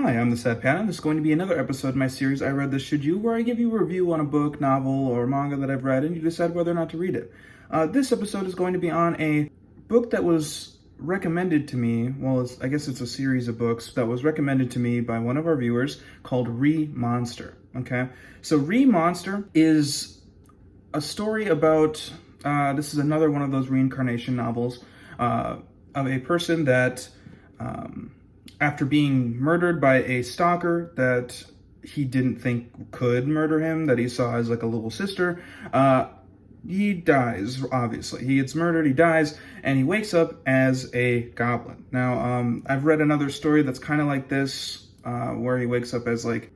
Hi, I'm the Sad Panda. This is going to be another episode in my series, I Read This Should You, where I give you a review on a book, novel, or manga that I've read, and you decide whether or not to read it. This episode is going to be on a book that was recommended to me, I guess it's a series of books that was recommended to me by one of our viewers called Re-Monster, okay? So Re-Monster is a story about, this is another one of those reincarnation novels, of a person that, after being murdered by a stalker that he didn't think could murder him, that he saw as like a little sister, he dies, obviously. He gets murdered, he dies, and he wakes up as a goblin. Now, I've read another story that's kind of like this, where he wakes up as like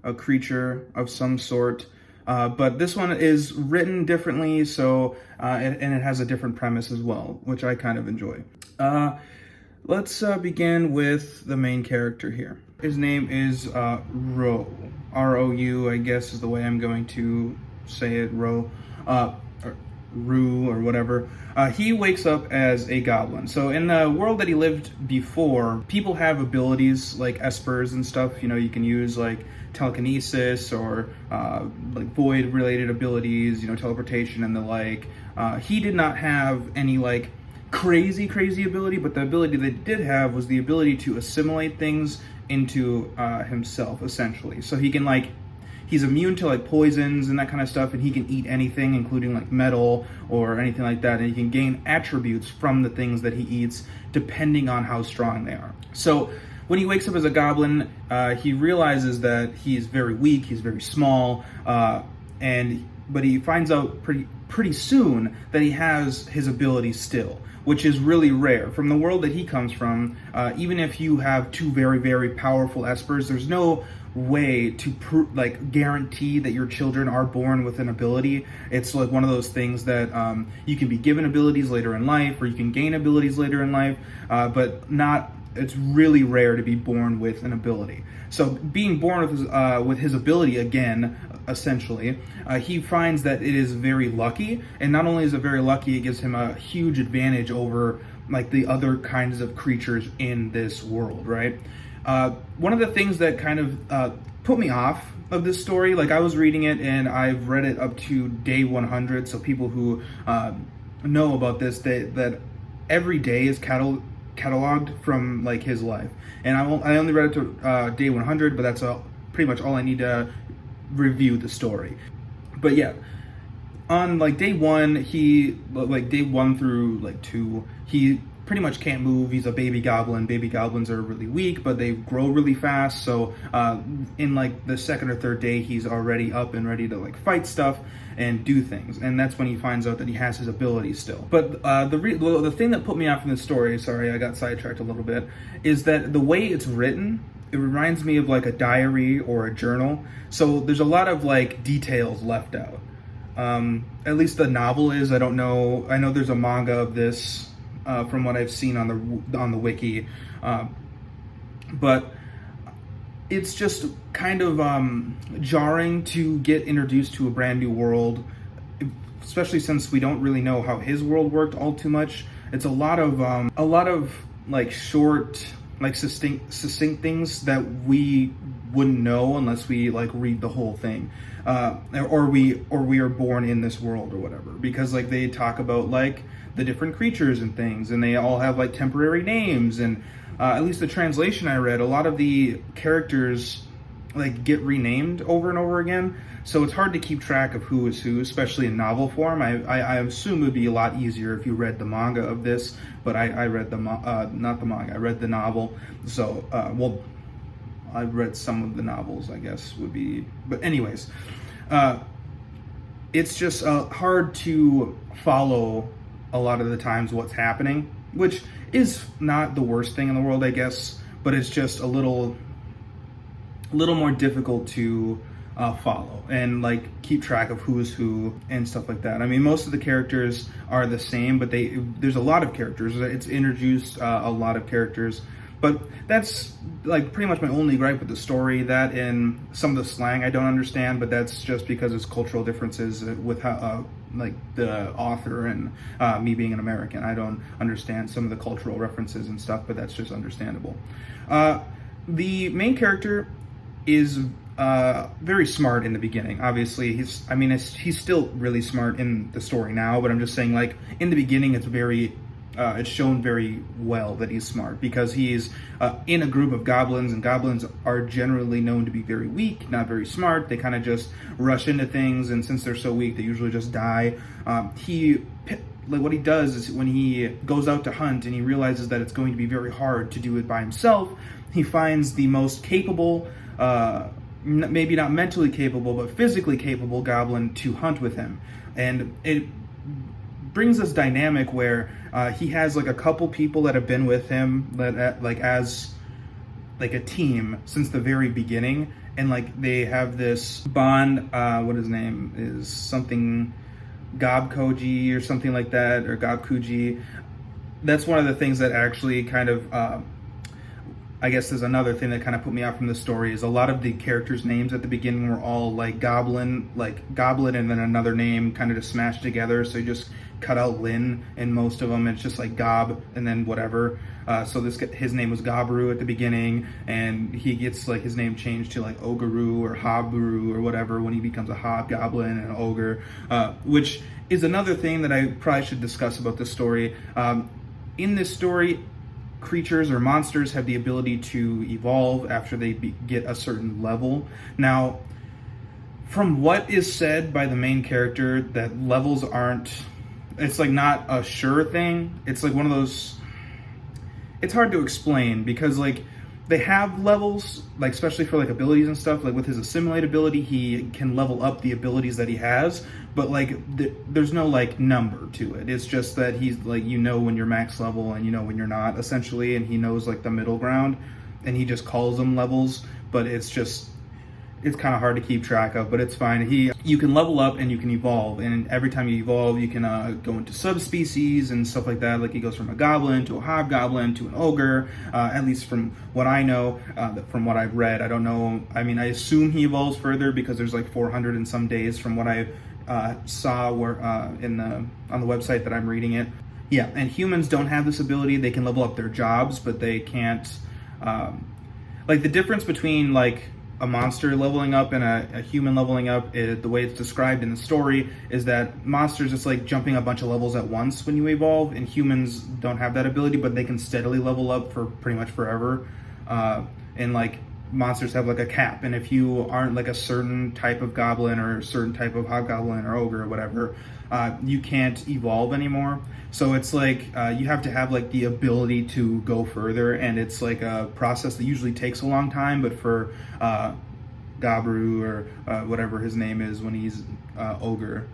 a creature of some sort. But this one is written differently, so and it has a different premise as well, which I kind of enjoy. Let's begin with the main character here. His name is Rou. R-O-U, I guess is the way I'm going to say it, Rou. Or Rue or whatever. He wakes up as a goblin. So in the world that he lived before, people have abilities like espers and stuff. You know, you can use like telekinesis or like void related abilities, you know, teleportation and the like. He did not have any like crazy ability, but the ability that he did have was the ability to assimilate things into himself, essentially. So he can like, he's immune to like poisons and that kind of stuff, and he can eat anything, including like metal or anything like that, and he can gain attributes from the things that he eats depending on how strong they are. So when he wakes up as a goblin, he realizes that he is very weak, he's very small, but he finds out pretty soon that he has his abilities still, which is really rare. From the world that he comes from, even if you have two very powerful espers, there's no way to guarantee that your children are born with an ability. It's like one of those things that you can be given abilities later in life, or you can gain abilities later in life, but not. It's really rare to be born with an ability. So being born with his ability again, essentially, he finds that it is very lucky, and not only is it very lucky, it gives him a huge advantage over like the other kinds of creatures in this world, right? One of the things that kind of put me off of this story, like I was reading it and I've read it up to day 100, so people who know about this, that every day is cataloged from like his life, and I only read it to day 100, but that's pretty much all I need to review the story. But yeah, on like day 1, day 1 through like 2, he pretty much can't move. He's a baby goblin. Baby goblins are really weak, but they grow really fast. So in like the second or third day, he's already up and ready to like fight stuff and do things. And that's when he finds out that he has his abilities still. But the thing that put me off in this story, sorry, I got sidetracked a little bit, is that the way it's written, it reminds me of like a diary or a journal. So there's a lot of like details left out. At least the novel is. I don't know. I know there's a manga of this. From what I've seen on the wiki, but it's just kind of like to get introduced to a brand new world, especially since we don't really know how his world worked all too much. It's a lot of like short, like succinct things that we wouldn't know unless we like read the whole thing, or we are born in this world or whatever. Because like they talk about like the different creatures and things, and they all have like temporary names, and at least the translation I read, a lot of the characters like get renamed over and over again, so it's hard to keep track of who is who, especially in novel form. I assume it would be a lot easier if you read the manga of this, but I read not the manga, I read the novel. So I read some of the novels, I guess would be, but anyways, it's just hard to follow a lot of the times what's happening, which is not the worst thing in the world, I guess, but it's just a little more difficult to follow and like keep track of who is who and stuff like that. I mean, most of the characters are the same, but there's a lot of characters. It's introduced a lot of characters, but that's like pretty much my only gripe with the story. That and some of the slang I don't understand, but that's just because it's cultural differences with how like the author and me being an American. I don't understand some of the cultural references and stuff, but that's just understandable. The main character is very smart in the beginning. Obviously, he's still really smart in the story now, but I'm just saying, like, in the beginning, it's shown very well that he's smart because he's in a group of goblins, and goblins are generally known to be very weak, not very smart. They kind of just rush into things, and since they're so weak, they usually just die. What he does is when he goes out to hunt and he realizes that it's going to be very hard to do it by himself, he finds the most capable, maybe not mentally capable, but physically capable goblin to hunt with him. And it brings this dynamic where he has like a couple people that have been with him as like a team since the very beginning, and like they have this bond. What his name is, something Gob Koji or something like that, or Gob Kuji. That's one of the things that actually kind of I guess there's another thing that kind of put me out from the story is a lot of the characters' names at the beginning were all like Goblin, and then another name kind of just smashed together. So you just cut out Lin in most of them. It's just like Gob and then whatever. So his name was Gobru at the beginning, and he gets like his name changed to like Ogaru or Habru or whatever when he becomes a hobgoblin and an ogre, which is another thing that I probably should discuss about this story. In this story, creatures or monsters have the ability to evolve after they get a certain level. Now, from what is said by the main character, that levels aren't, it's like not a sure thing. It's like one of those, it's hard to explain because like they have levels, like especially for like abilities and stuff. Like with his assimilate ability, he can level up the abilities that he has, but like there's no like number to it. It's just that he's like, you know, when you're max level and you know when you're not, essentially, and he knows like the middle ground, and he just calls them levels. But it's kind of hard to keep track of, but it's fine. You can level up and you can evolve, and every time you evolve, you can go into subspecies and stuff like that. Like he goes from a goblin to a hobgoblin to an ogre, at least from what I know, from what I've read. I don't know. I mean, I assume he evolves further because there's like 400 and some days from what I saw where on the website that I'm reading it. Yeah, and humans don't have this ability. They can level up their jobs, but they can't. Like the difference between like a monster leveling up and a human leveling up, the way it's described in the story is that monsters, it's like jumping a bunch of levels at once when you evolve, and humans don't have that ability, but they can steadily level up for pretty much forever. And like monsters have like a cap, and if you aren't like a certain type of goblin or a certain type of hobgoblin or ogre or whatever, you can't evolve anymore. So it's like you have to have like the ability to go further, and it's like a process that usually takes a long time. But for Gabru or whatever his name is when he's ogre,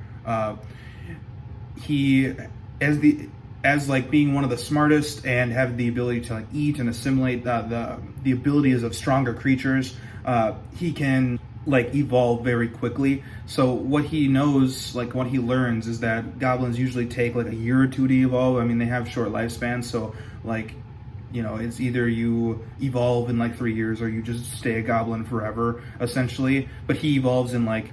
he as like being one of the smartest and have the ability to like eat and assimilate the abilities of stronger creatures, he can like evolve very quickly. So what he knows, like what he learns, is that goblins usually take like a year or two to evolve. I mean, they have short lifespans, so like, you know, it's either you evolve in like 3 years or you just stay a goblin forever, essentially. But he evolves in like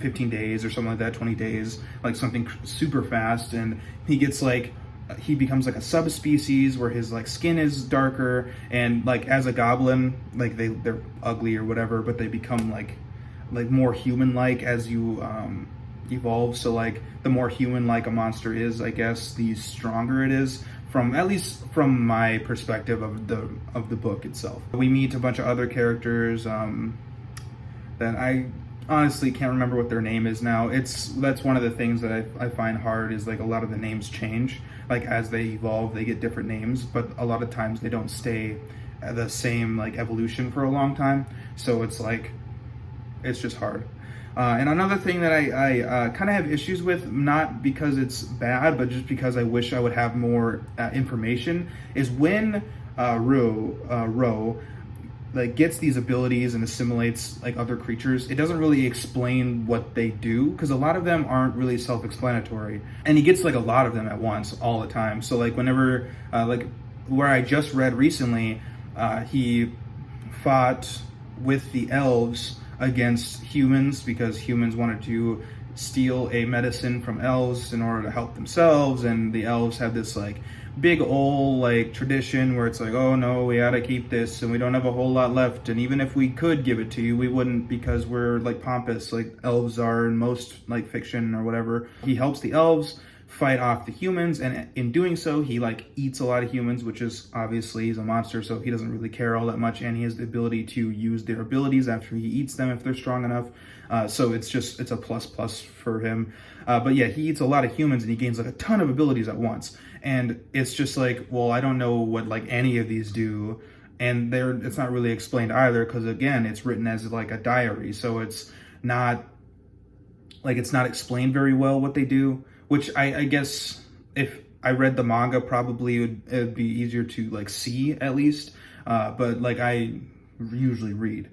15 days or something like that, 20 days, like something super fast, and he gets like, he becomes like a subspecies where his like skin is darker, and like as a goblin, like they're ugly or whatever, but they become like more human-like as you evolve. So like the more human-like a monster is, I guess, the stronger it is, from at least from my perspective of the book itself. We meet a bunch of other characters that I honestly can't remember what their name is now. That's one of the things that I find hard, is like a lot of the names change. Like as they evolve, they get different names, but a lot of times they don't stay the same like evolution for a long time. So it's like, it's just hard. And another thing that I kind of have issues with, not because it's bad, but just because I wish I would have more information, is when Ro like gets these abilities and assimilates like other creatures, it doesn't really explain what they do, because a lot of them aren't really self-explanatory, and he gets like a lot of them at once all the time. So like whenever like where I just read recently, he fought with the elves against humans because humans wanted to steal a medicine from elves in order to help themselves, and the elves had this like big old like tradition where it's like, oh no, we gotta keep this and we don't have a whole lot left, and even if we could give it to you, we wouldn't, because we're like pompous like elves are in most like fiction or whatever. He helps the elves fight off the humans, and in doing so he like eats a lot of humans, which is obviously he's a monster, so he doesn't really care all that much, and he has the ability to use their abilities after he eats them if they're strong enough. So it's a plus for him. But yeah, he eats a lot of humans and he gains like a ton of abilities at once, and it's just like, well, I don't know what like any of these do, and it's not really explained either, because again, it's written as like a diary, so it's not explained very well what they do. Which I guess if I read the manga, probably it'd be easier to like see at least. But like I usually read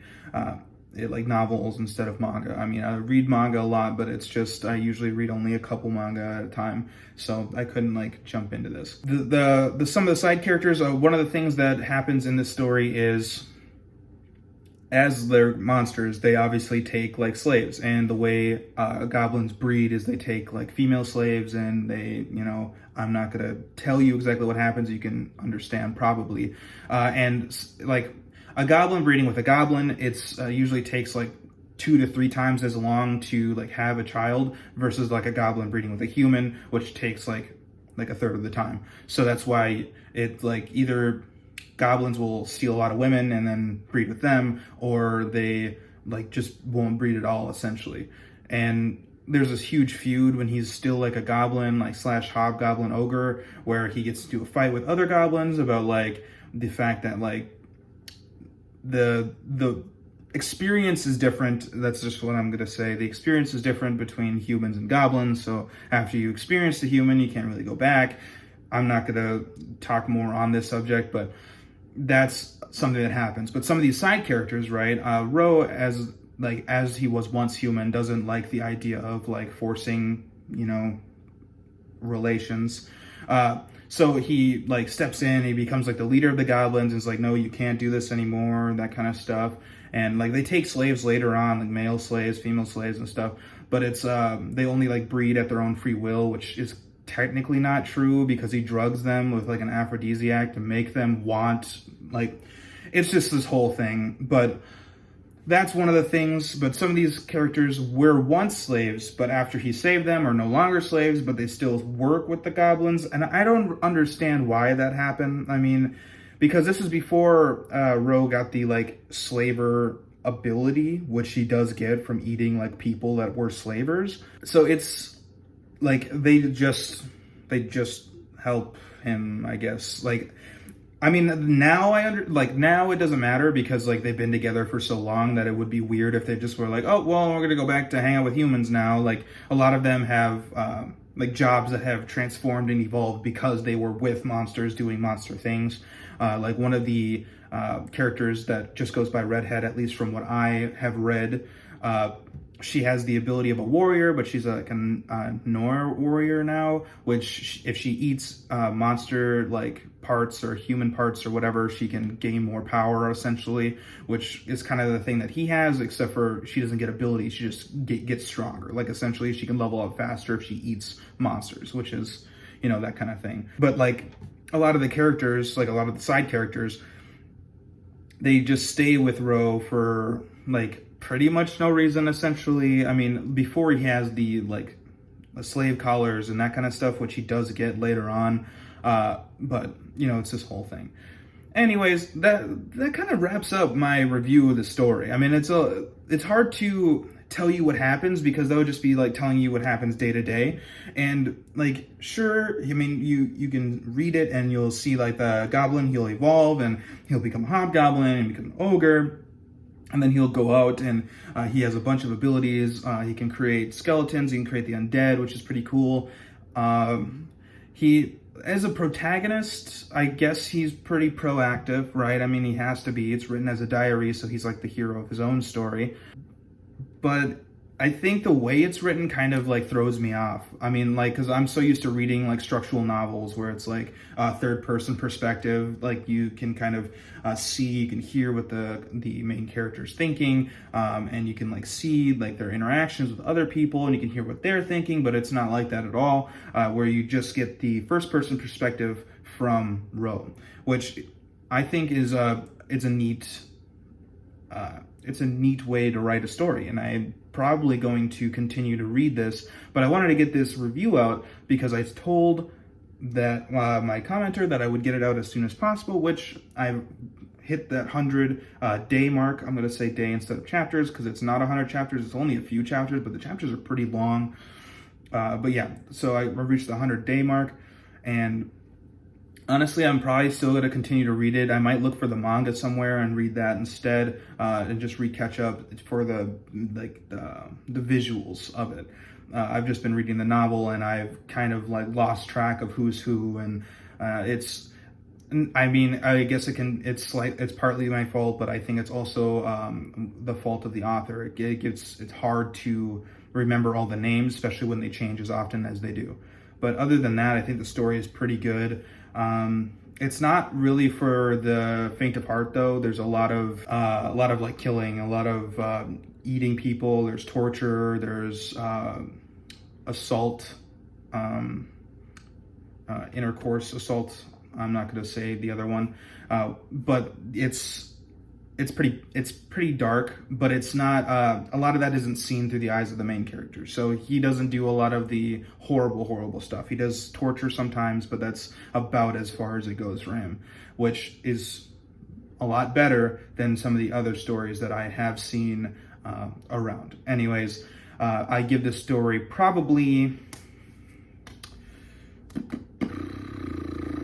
like novels instead of manga. I mean, I read manga a lot, but it's just I usually read only a couple manga at a time, so I couldn't like jump into this. The some of the side characters. One of the things that happens in this story is, as they're monsters, they obviously take like slaves, and the way goblins breed is they take like female slaves, and they, I'm not gonna tell you exactly what happens, you can understand probably. And like a goblin breeding with a goblin, it's usually takes like 2 to 3 times as long to like have a child, versus like a goblin breeding with a human, which takes like a third of the time. So that's why it like either goblins will steal a lot of women and then breed with them, or they like just won't breed at all essentially. And there's this huge feud when he's still like a goblin, like slash hobgoblin ogre, where he gets to do a fight with other goblins about like the fact that like the experience is different. That's just what I'm gonna say. The experience is different between humans and goblins, so after you experience the human, you can't really go back. I'm not gonna talk more on this subject, but that's something that happens. But some of these side characters, right? Ro, as he was once human, doesn't like the idea of like forcing, relations. So he like steps in, he becomes like the leader of the goblins, and is like, no, you can't do this anymore, that kind of stuff. And like they take slaves later on, like male slaves, female slaves and stuff, but it's they only like breed at their own free will, which is technically not true, because he drugs them with like an aphrodisiac to make them want, like, it's just this whole thing. But that's one of the things. But some of these characters were once slaves, but after he saved them are no longer slaves, but they still work with the goblins, and I don't understand why that happened. I mean, because this is before Ro got the like slaver ability, which he does get from eating like people that were slavers. So it's like they just help him, I guess. Like, I mean, now now it doesn't matter, because like they've been together for so long that it would be weird if they just were like, oh well, we're gonna go back to hang out with humans now. Like a lot of them have like jobs that have transformed and evolved because they were with monsters doing monster things. Like one of the characters that just goes by Redhead, at least from what I have read, she has the ability of a warrior, but she's like a Nor warrior now, which if she eats monster like parts or human parts or whatever, she can gain more power essentially, which is kind of the thing that he has, except for she doesn't get abilities, she just gets stronger. Like essentially she can level up faster if she eats monsters, which is, that kind of thing. But like a lot of the characters, like a lot of the side characters, they just stay with Ro for like pretty much no reason essentially. I mean, before he has the like the slave collars and that kind of stuff, which he does get later on, but it's this whole thing. Anyways, that kind of wraps up my review of the story. I mean, it's hard to tell you what happens, because that would just be like telling you what happens day to day. And like, sure, I mean, you can read it and you'll see like the goblin, he'll evolve and he'll become a hobgoblin and become an ogre. And then he'll go out and he has a bunch of abilities. He can create skeletons, he can create the undead, which is pretty cool. He, as a protagonist, I guess he's pretty proactive, right? I mean, he has to be. It's written as a diary, so he's like the hero of his own story. But I think the way it's written kind of like throws me off. I mean, like, because I'm so used to reading like structural novels where it's like a third person perspective. Like you can kind of see, you can hear what the main character's thinking, and you can like see like their interactions with other people, and you can hear what they're thinking. But it's not like that at all, where you just get the first person perspective from Rome, which I think is it's a neat way to write a story, and I'm probably going to continue to read this. But I wanted to get this review out because I told that my commenter that I would get it out as soon as possible, which I hit that 100-day mark. I'm going to say day instead of chapters because it's not 100 chapters. It's only a few chapters, but the chapters are pretty long. But yeah, so I reached the 100-day mark, and honestly, I'm probably still going to continue to read it. I might look for the manga somewhere and read that instead, and just catch up for the visuals of it. I've just been reading the novel, and I've kind of like lost track of who's who, and I mean, I guess it's partly my fault, but I think it's also the fault of the author. It's hard to remember all the names, especially when they change as often as they do. But other than that, I think the story is pretty good. It's not really for the faint of heart, though. There's a lot of like killing, a lot of eating people. There's torture. There's assault, intercourse assault. I'm not going to say the other one, but it's pretty dark, but it's not, a lot of that isn't seen through the eyes of the main character. So he doesn't do a lot of the horrible stuff. He does torture sometimes, but that's about as far as it goes for him, which is a lot better than some of the other stories that I have seen around. Anyways, I give this story probably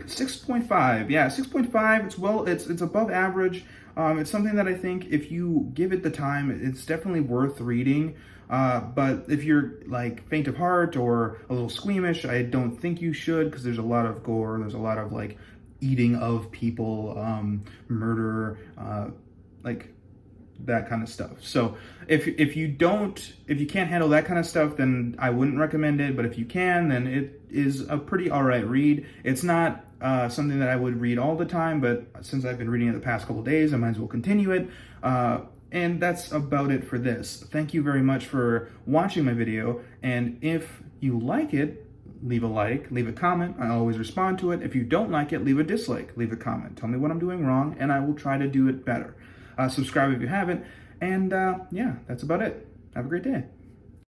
6.5. Yeah, 6.5. It's above average. It's something that I think if you give it the time, it's definitely worth reading. But if you're like faint of heart or a little squeamish, I don't think you should, because there's a lot of gore. There's a lot of like eating of people, murder, like that kind of stuff. So if you can't handle that kind of stuff, then I wouldn't recommend it. But if you can, then it is a pretty alright read. It's not something that I would read all the time, but since I've been reading it the past couple days, I might as well continue it. And that's about it for this. Thank you very much for watching my video, and if you like it, leave a like, leave a comment. I always respond to it. If you don't like it, leave a dislike, leave a comment. Tell me what I'm doing wrong, and I will try to do it better. Subscribe if you haven't, and yeah, that's about it. Have a great day.